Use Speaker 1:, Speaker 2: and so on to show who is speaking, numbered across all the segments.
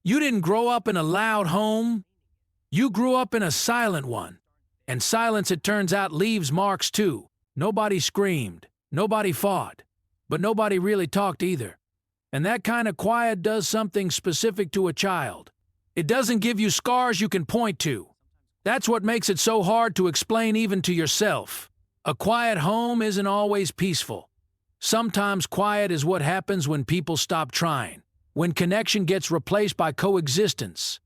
Speaker 1: You didn't grow up in a loud home. You grew up in a silent one. And silence, it turns out, leaves marks too. Nobody screamed. Nobody fought. But nobody really talked either. And that kind of quiet does something specific to a child. It doesn't give you scars you can point to. That's what makes it so hard to explain even to yourself. A quiet home isn't always peaceful. Sometimes quiet is what happens when people stop trying, when connection gets replaced by coexistence.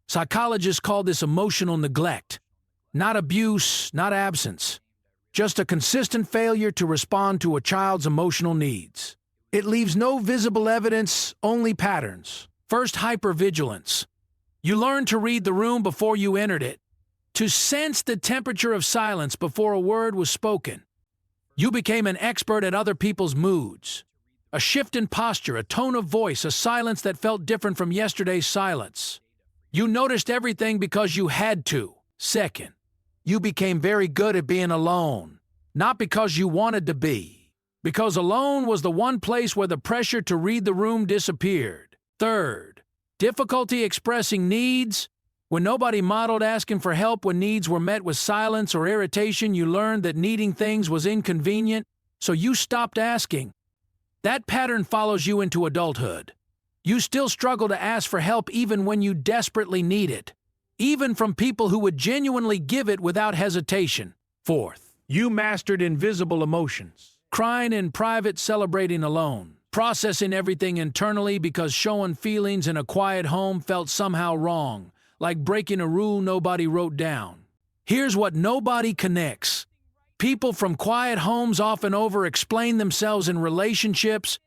Speaker 1: Psychologists call this emotional neglect. Not abuse, not absence. Just a consistent failure to respond to a child's emotional needs. It leaves no visible evidence, only patterns. First, hypervigilance. You learned to read the room before you entered it, to sense the temperature of silence before a word was spoken. You became an expert at other people's moods. A shift in posture, a tone of voice, a silence that felt different from yesterday's silence. You noticed everything because you had to. Second, you became very good at being alone. Not because you wanted to be, because alone was the one place where the pressure to read the room disappeared. Third, difficulty expressing needs. When nobody modeled asking for help when needs were met with silence or irritation, you learned that needing things was inconvenient, so you stopped asking. That pattern follows you into adulthood. You still struggle to ask for help even when you desperately need it, even from people who would genuinely give it without hesitation. Fourth, you mastered invisible emotions. Crying in private, celebrating alone. Processing everything internally because showing feelings in a quiet home felt somehow wrong. Like breaking a rule nobody wrote down. Here's what nobody connects. People from quiet homes often over-explain themselves in relationships.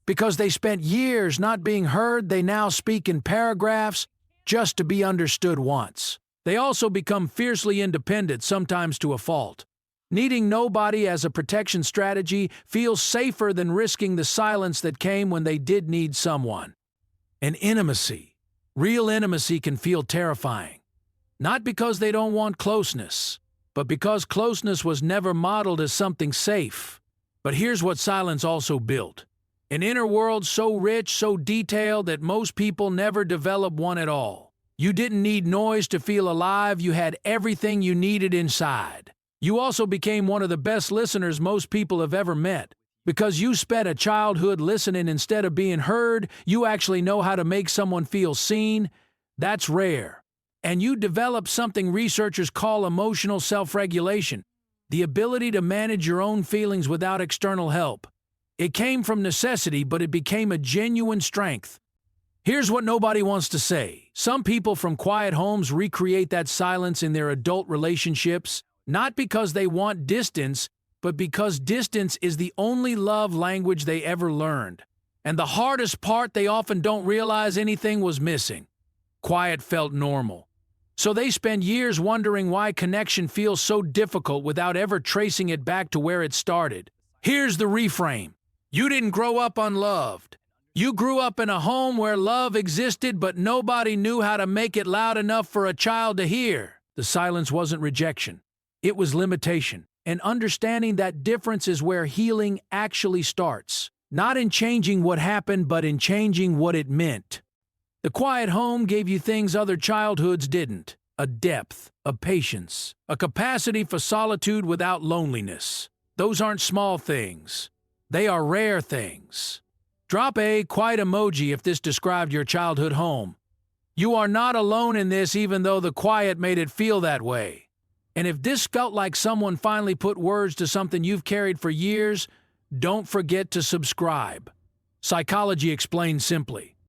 Speaker 1: Because they spent years not being heard, they now speak in paragraphs just to be understood once. They also become fiercely independent, sometimes to a fault. Needing nobody as a protection strategy feels safer than risking the silence that came when they did need someone. And intimacy. Real intimacy can feel terrifying. Not because they don't want closeness, but because closeness was never modeled as something safe. But here's what silence also built. An inner world so rich, so detailed that most people never develop one at all. You didn't need noise to feel alive, you had everything you needed inside. You also became one of the best listeners most people have ever met. Because you spent a childhood listening instead of being heard, you actually know how to make someone feel seen. That's rare. And you developed something researchers call emotional self-regulation, the ability to manage your own feelings without external help. It came from necessity, but it became a genuine strength. Here's what nobody wants to say. Some people from quiet homes recreate that silence in their adult relationships, not because they want distance, but because distance is the only love language they ever learned. And the hardest part, they often don't realize anything was missing. Quiet felt normal. So they spend years wondering why connection feels so difficult without ever tracing it back to where it started. Here's the reframe. You didn't grow up unloved. You grew up in a home where love existed, but nobody knew how to make it loud enough for a child to hear. The silence wasn't rejection. It was limitation. And understanding that difference is where healing actually starts. Not in changing what happened, but in changing what it meant. The quiet home gave you things other childhoods didn't. A depth, a patience, a capacity for solitude without loneliness. Those aren't small things. They are rare things. Drop a quiet emoji if this described your childhood home. You are not alone in this, even though the quiet made it feel that way. And if this felt like someone finally put words to something you've carried for years, don't forget to subscribe. Psychology explained simply.